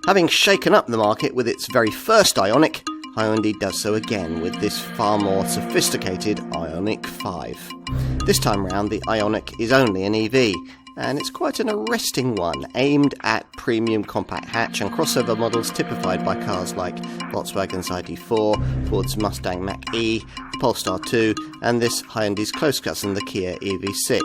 Having shaken up the market with its very first IONIQ, Hyundai does so again with this far more sophisticated IONIQ5. This time round, the IONIQ is only an EV, and it's quite an arresting one, aimed at premium compact hatch and crossover models typified by cars like Volkswagen's ID.4, Ford's Mustang Mach-E, the Polestar 2, and this Hyundai's close cousin, the Kia EV6.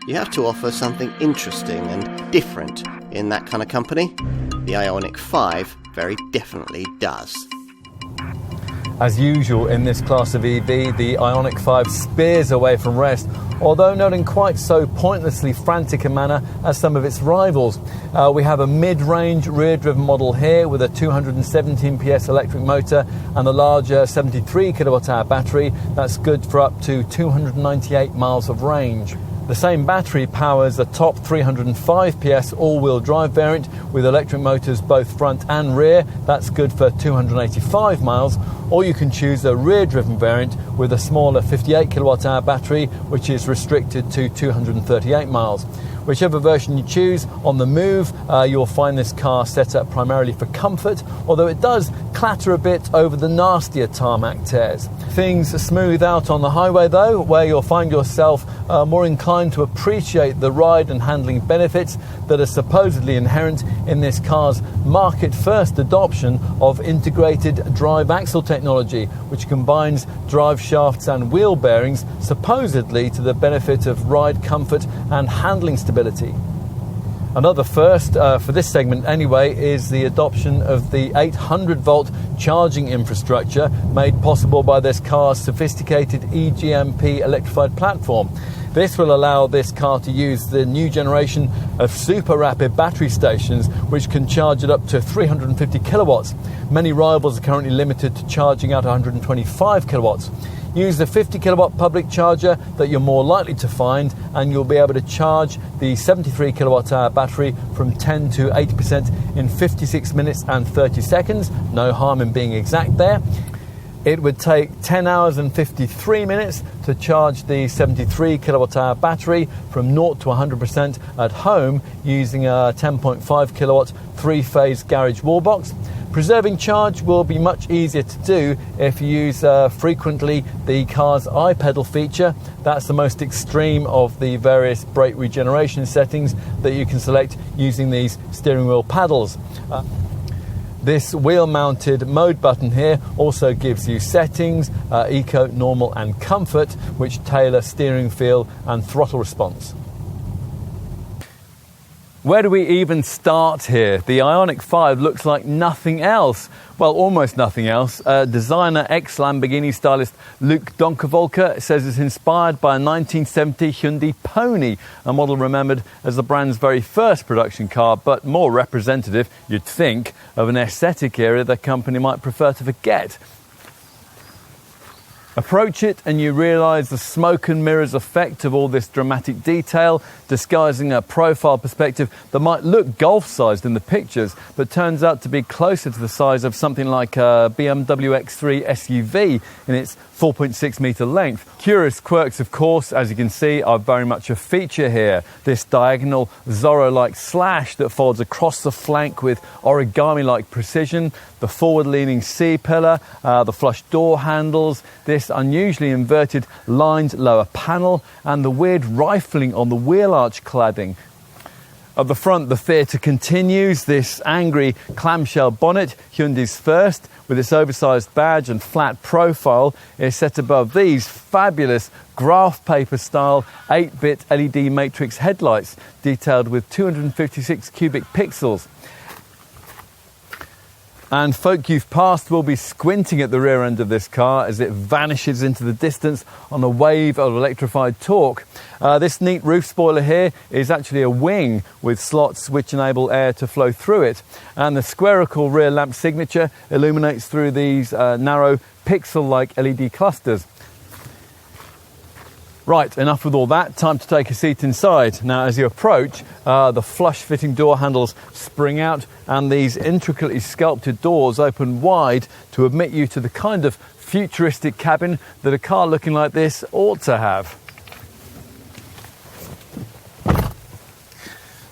You have to offer something interesting and different in that kind of company. The IONIQ5 very definitely does. As usual in this class of EV, the IONIQ5 spears away from rest, although not in quite so pointlessly frantic a manner as some of its rivals. We have a mid-range rear-driven model here with a 217 PS electric motor and a larger 73 kWh battery that's good for up to 298 miles of range. The same battery powers a top 305 PS all-wheel drive variant with electric motors both front and rear. That's good for 285 miles. Or you can choose a rear-driven variant with a smaller 58 kWh battery, which is restricted to 238 miles. Whichever version you choose, on the move, you'll find this car set up primarily for comfort, although it does clatter a bit over the nastier tarmac tears. Things smooth out on the highway though, where you'll find yourself more inclined to appreciate the ride and handling benefits that are supposedly inherent in this car's market-first adoption of integrated drive axle technology, which combines drive shafts and wheel bearings, supposedly to the benefit of ride comfort and handling stability. Another first, for this segment anyway, is the adoption of the 800-volt charging infrastructure made possible by this car's sophisticated eGMP electrified platform. This will allow this car to use the new generation of super rapid battery stations, which can charge at up to 350 kilowatts. Many rivals are currently limited to charging at 125 kilowatts. Use the 50 kilowatt public charger that you're more likely to find, and you'll be able to charge the 73 kilowatt hour battery from 10 to 80% in 56 minutes and 30 seconds. No harm in being exact there. It would take 10 hours and 53 minutes to charge the 73 kilowatt hour battery from 0 to 100% at home using a 10.5 kilowatt three-phase garage wall box. Preserving charge will be much easier to do if you use frequently the car's iPedal feature. That's the most extreme of the various brake regeneration settings that you can select using these steering wheel paddles. This wheel-mounted mode button here also gives you settings, eco, normal and comfort, which tailor steering feel and throttle response. Where do we even start here? The IONIQ5 looks like nothing else. Well, almost nothing else. Designer ex-Lamborghini stylist Luc Donkervolker says it's inspired by a 1970 Hyundai Pony, a model remembered as the brand's very first production car, but more representative, you'd think, of an aesthetic era the company might prefer to forget. Approach it and you realise the smoke and mirrors effect of all this dramatic detail, disguising a profile perspective that might look golf-sized in the pictures, but turns out to be closer to the size of something like a BMW X3 SUV in its 4.6 metre length. Curious quirks, of course, as you can see, are very much a feature here. This diagonal Zorro-like slash that folds across the flank with origami-like precision, the forward-leaning C-pillar, the flush door handles, this unusually inverted lined lower panel, and the weird rifling on the wheel arch cladding. At the front, the theatre continues. This angry clamshell bonnet, Hyundai's first, with its oversized badge and flat profile, is set above these fabulous graph paper style 8-bit LED matrix headlights, detailed with 256 cubic pixels. And folk youth past will be squinting at the rear end of this car as it vanishes into the distance on a wave of electrified torque. This neat roof spoiler here is actually a wing with slots which enable air to flow through it. And the spherical rear lamp signature illuminates through these narrow pixel-like LED clusters. Right, enough with all that. Time to take a seat inside. Now, as you approach, the flush-fitting door handles spring out and these intricately sculpted doors open wide to admit you to the kind of futuristic cabin that a car looking like this ought to have.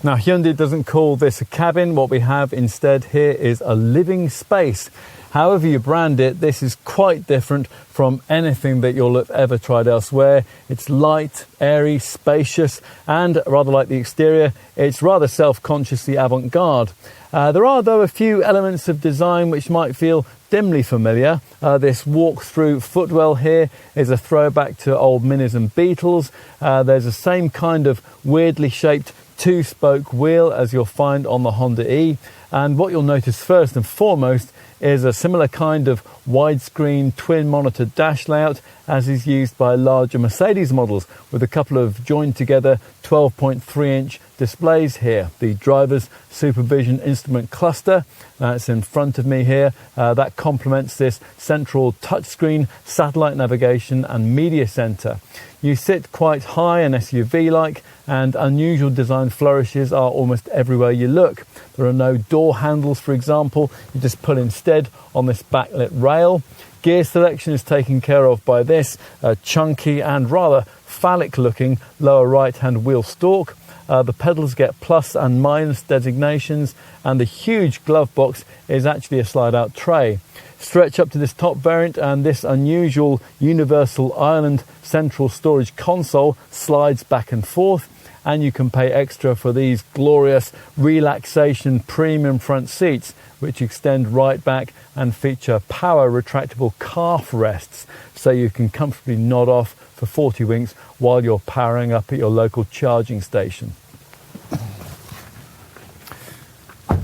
Now, Hyundai doesn't call this a cabin. What we have instead here is a living space. However you brand it, this is quite different from anything that you'll have ever tried elsewhere. It's light, airy, spacious, and rather like the exterior, it's rather self-consciously avant-garde. There are, though, a few elements of design which might feel dimly familiar. This walk-through footwell here is a throwback to old Minis and Beetles. There's the same kind of weirdly shaped two-spoke wheel as you'll find on the Honda E. And what you'll notice first and foremost is a similar kind of widescreen twin monitor dash layout as is used by larger Mercedes models, with a couple of joined together 12.3-inch displays here. The driver's supervision instrument cluster, that's in front of me here, that complements this central touchscreen, satellite navigation and media center. You sit quite high and SUV-like, and unusual design flourishes are almost everywhere you look. There are no door handles, for example. You just pull instead on this backlit rail. Gear selection is taken care of by this chunky and rather phallic-looking lower right-hand wheel stalk. The pedals get plus and minus designations, and the huge glove box is actually a slide-out tray. Stretch up to this top variant and this unusual universal island central storage console slides back and forth, and you can pay extra for these glorious relaxation premium front seats, which extend right back and feature power retractable calf rests, so you can comfortably nod off for 40 winks while you're powering up at your local charging station.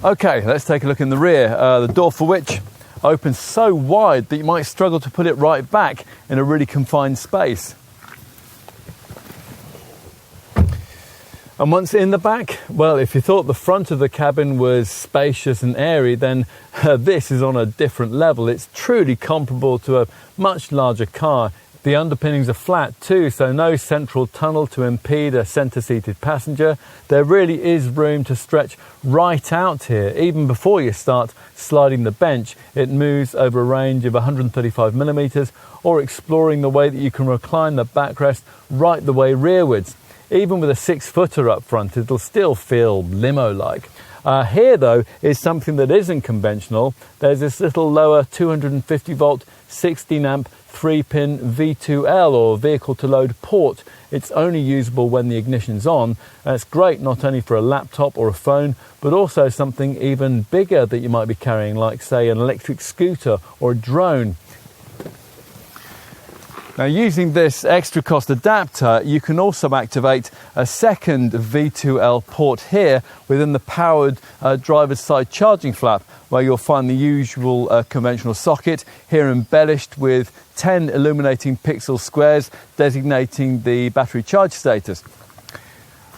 Okay, let's take a look in the rear, the door for which opens so wide that you might struggle to put it right back in a really confined space. And once in the back, well, if you thought the front of the cabin was spacious and airy, then this is on a different level. It's truly comparable to a much larger car. The underpinnings are flat too, so no central tunnel to impede a centre-seated passenger. There really is room to stretch right out here. Even before you start sliding the bench, it moves over a range of 135 millimetres, or exploring the way that you can recline the backrest right the way rearwards. Even with a 6-footer up front, it'll still feel limo-like. Here, though, is something that isn't conventional. There's this little lower 250-volt, 16-amp, 3-pin V2L, or vehicle-to-load port. It's only usable when the ignition's on. And it's great not only for a laptop or a phone, but also something even bigger that you might be carrying, like, say, an electric scooter or a drone. Now, using this extra cost adapter, you can also activate a second V2L port here within the powered driver's side charging flap, where you'll find the usual conventional socket, here embellished with 10 illuminating pixel squares designating the battery charge status.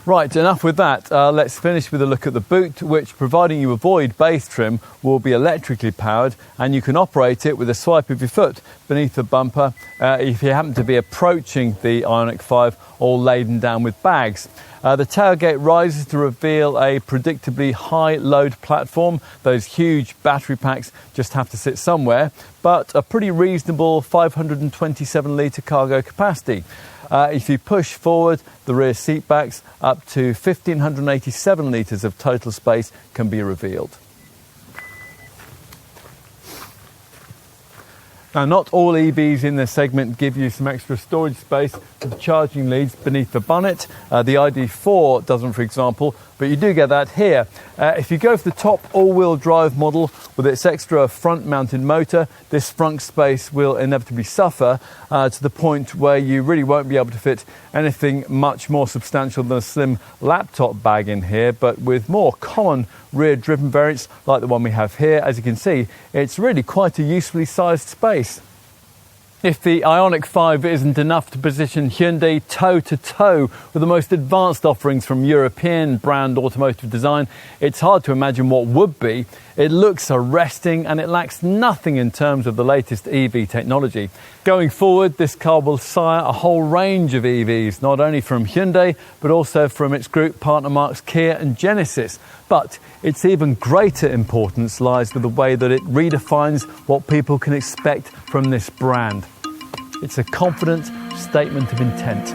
Right, enough with that. Let's finish with a look at the boot, which, providing you avoid base trim, will be electrically powered, and you can operate it with a swipe of your foot beneath the bumper if you happen to be approaching the IONIQ 5 all laden down with bags. The tailgate rises to reveal a predictably high load platform. Those huge battery packs just have to sit somewhere, but a pretty reasonable 527 litre cargo capacity. If you push forward the rear seat backs, up to 1,587 litres of total space can be revealed. Now, not all EVs in this segment give you some extra storage space for the charging leads beneath the bonnet. The ID.4 doesn't, for example, but you do get that here. If you go for the top all-wheel drive model with its extra front-mounted motor, this front space will inevitably suffer to the point where you really won't be able to fit anything much more substantial than a slim laptop bag in here. But with more common rear-driven variants like the one we have here, as you can see, it's really quite a usefully sized space. If the IONIQ 5 isn't enough to position Hyundai toe-to-toe with the most advanced offerings from European brand automotive design, it's hard to imagine what would be. It looks arresting and it lacks nothing in terms of the latest EV technology. Going forward, this car will sire a whole range of EVs, not only from Hyundai, but also from its group partner marques Kia and Genesis. But its even greater importance lies with the way that it redefines what people can expect from this brand. It's a confident statement of intent.